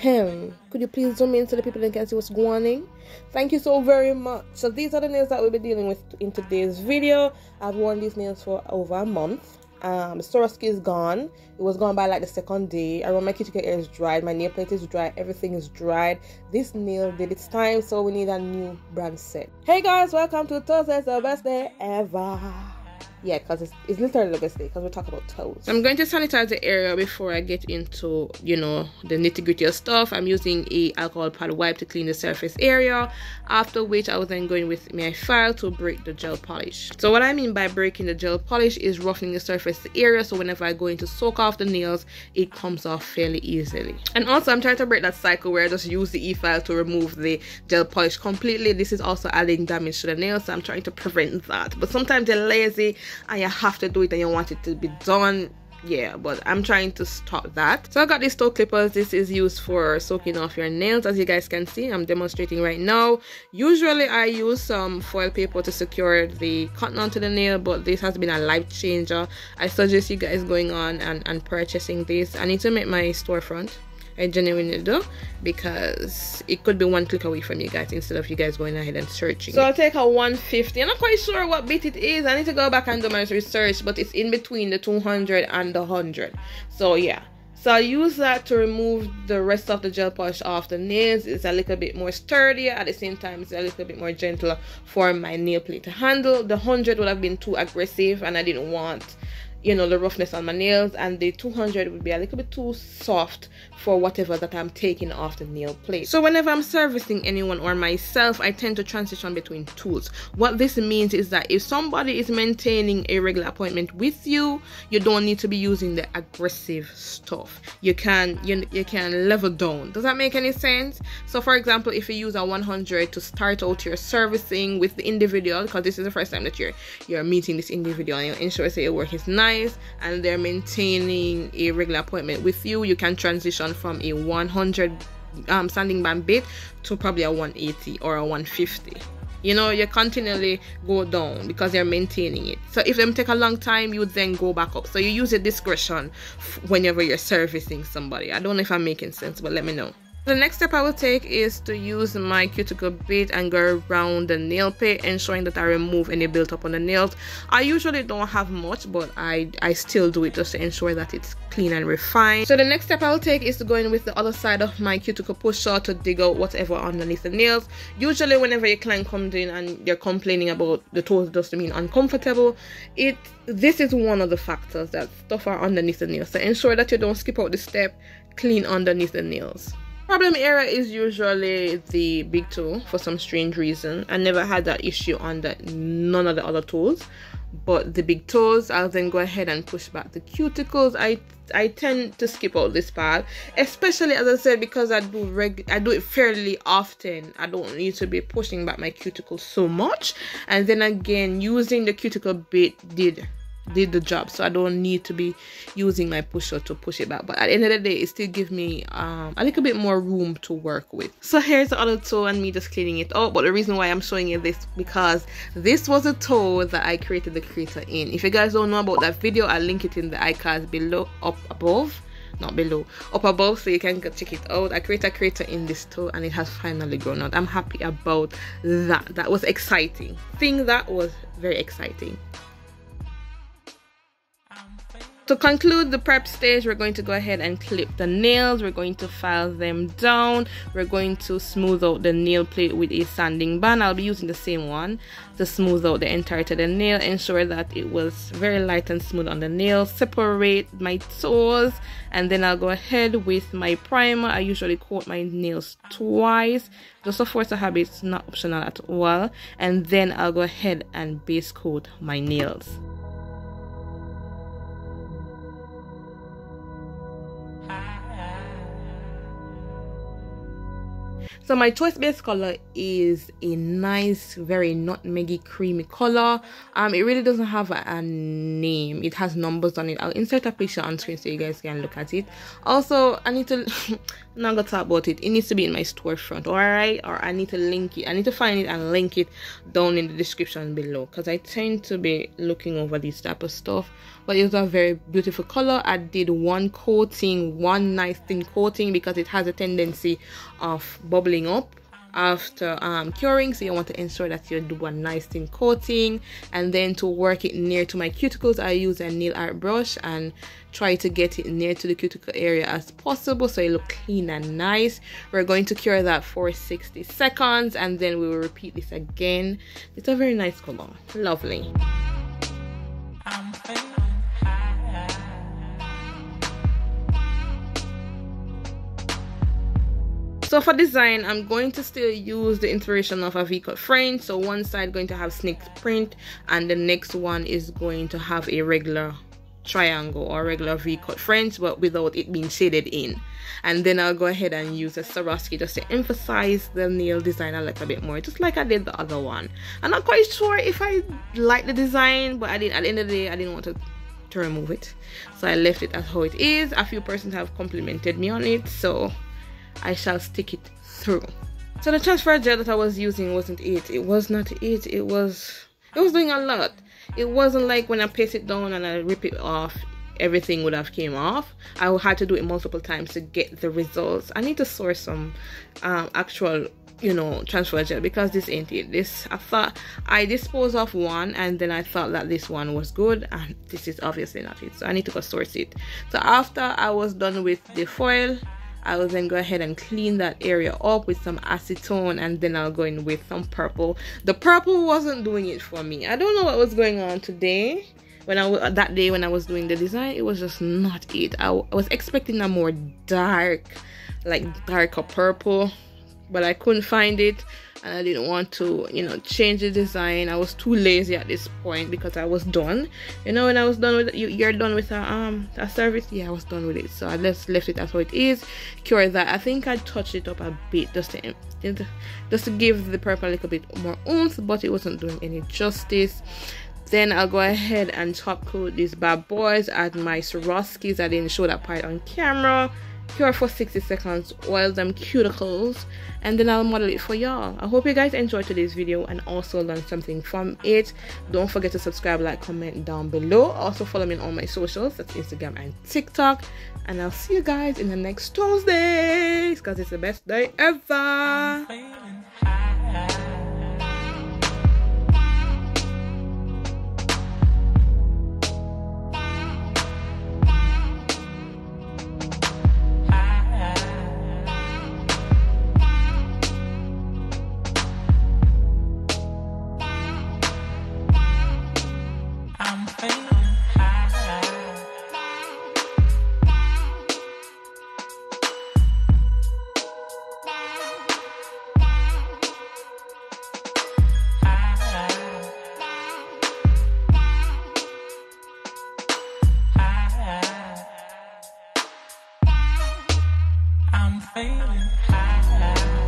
Could you please zoom in so the people can see what's going on? Thank you so very much. So these are the nails that we'll be dealing with in today's video. I've worn these nails for over a month. The Swarovski is gone. It was gone by like the second day. Around my cuticle hair is dried, my nail plate is dry, everything is dried. This nail did its time, so we need a new brand set. Hey guys, welcome to Toesday, the best day ever. Yeah, because it's literally the best day because we talk about toes. I'm going to sanitize the area before I get into, you know, the nitty-gritty of stuff. I'm using a alcohol pad wipe to clean the surface area, after which I was then going with my file to break the gel polish. So what I mean by breaking the gel polish is roughening the surface area, so whenever I go in to soak off the nails, it comes off fairly easily. And also I'm trying to break that cycle where I just use the e-file to remove the gel polish completely. This is also adding damage to the nails, so I'm trying to prevent that. But sometimes you're lazy and you have to do it and you want it to be done. Yeah, but I'm trying to stop that. So I got these toe clippers. This is used for soaking off your nails. As you guys can see, I'm demonstrating right now. Usually I use some foil paper to secure the cotton onto the nail, but this has been a life changer. I suggest you guys going on and purchasing this. I need to make my storefront. I genuinely do, because it could be one click away from you guys instead of you guys going ahead and searching. So I'll take a 150. I'm not quite sure what bit it is. I need to go back and do my research, but it's in between the 200 and the 100. So yeah, so I'll use that to remove the rest of the gel polish off the nails. It's a little bit more sturdier, at the same time it's a little bit more gentle for my nail plate to handle. The 100 would have been too aggressive and I didn't want, you know, the roughness on my nails, and the 200 would be a little bit too soft for whatever that I'm taking off the nail plate. So whenever I'm servicing anyone or myself, I tend to transition between tools. What this means is that if somebody is maintaining a regular appointment with you, you don't need to be using the aggressive stuff. You can level down. Does that make any sense? So for example, if you use a 100 to start out your servicing with the individual, because this is the first time that you're meeting this individual and you ensure that your work is nice and they're maintaining a regular appointment with you, you can transition from a 100 sanding band bit to probably a 180 or a 150. You know, you continually go down because you're maintaining it. So if them take a long time, you then go back up. So you use your discretion whenever you're servicing somebody. I don't know if I'm making sense, but let me know. The next step I will take is to use my cuticle bit and go around the nail plate, ensuring that I remove any built up on the nails. I usually don't have much, but I still do it just to ensure that it's clean and refined. So the next step I will take is to go in with the other side of my cuticle pusher to dig out whatever underneath the nails. Usually whenever your client comes in and you're complaining about the toes just being uncomfortable, this is one of the factors that stuff are underneath the nails. So ensure that you don't skip out the step, clean underneath the nails. Problem area is usually the big toe for some strange reason. I never had that issue on none of the other toes, but the big toes, I'll then go ahead and push back the cuticles. I tend to skip out this part, especially as I said, because I do it fairly often. I don't need to be pushing back my cuticles so much, and then again using the cuticle bit did the job, so I don't need to be using my pusher to push it back. But at the end of the day, it still gives me a little bit more room to work with. So here's the other toe and me just cleaning it out. But the reason why I'm showing you this, because this was a toe that I created the creator in. If you guys don't know about that video, I'll link it in the iCards below, up above, so you can go check it out. I created a creator in this toe and it has finally grown out. I'm happy about that. That was exciting. That was very exciting. To conclude the prep stage, we're going to go ahead and clip the nails. We're going to file them down. We're going to smooth out the nail plate with a sanding band. I'll be using the same one to smooth out the entirety of the nail. Ensure that it was very light and smooth on the nail. Separate my toes, and then I'll go ahead with my primer. I usually coat my nails twice, just a force of habit. It's not optional at all. And then I'll go ahead and base coat my nails. So my choice base color is a nice, very nutmeggy, creamy color. It really doesn't have a name. It has numbers on it. I'll insert a picture on screen so you guys can look at it. Also, I need to I'm not gonna talk about it. It needs to be in my storefront, alright? Or I need to link it. I need to find it and link it down in the description below, because I tend to be looking over this type of stuff. But it was a very beautiful color. I did one coating, one nice thin coating, because it has a tendency of bubbling up after curing, so you want to ensure that you do a nice thin coating. And then to work it near to my cuticles, I use a nail art brush and try to get it near to the cuticle area as possible so it look clean and nice. We're going to cure that for 60 seconds, and then we will repeat this again. It's a very nice color, lovely. So for design, I'm going to still use the inspiration of a V-cut French. So one side going to have snake print, and the next one is going to have a regular triangle or regular V-cut French, but without it being shaded in. And then I'll go ahead and use a Swarovski just to emphasize the nail design a little bit more, just like I did the other one. I'm not quite sure if I like the design, but at the end of the day, I didn't want to remove it, so I left it as how it is. A few persons have complimented me on it, so I shall stick it through. So the transfer gel that I was using wasn't it. It was not it. It was doing a lot. It wasn't like when I paste it down and I rip it off, everything would have came off. I had to do it multiple times to get the results. I need to source some actual, you know, transfer gel, because this ain't it. This, I thought I disposed of one, and then I thought that this one was good, and this is obviously not it. So I need to go source it. So after I was done with the foil, I will then go ahead and clean that area up with some acetone, and then I'll go in with some purple. The purple wasn't doing it for me. I don't know what was going on today. That day when I was doing the design, it was just not it. I was expecting a more dark, like darker purple, but I couldn't find it, and I didn't want to, you know, change the design. I was too lazy at this point because I was done. You know, when I was done with you're done with a service. Yeah, I was done with it, so I just left it as how it is. Cure that. I think I touched it up a bit just to give the purple a little bit more oomph, but it wasn't doing any justice. Then I'll go ahead and top coat these bad boys. Add my Swarovskis. I didn't show that part on camera. Cure for 60 seconds, oil them cuticles, and then I'll model it for y'all. I hope you guys enjoyed today's video and also learned something from it. Don't forget to subscribe, like, comment down below. Also follow me on all my socials, that's Instagram and TikTok. And I'll see you guys in the next Tuesday, because it's the best day ever. I'm feeling high.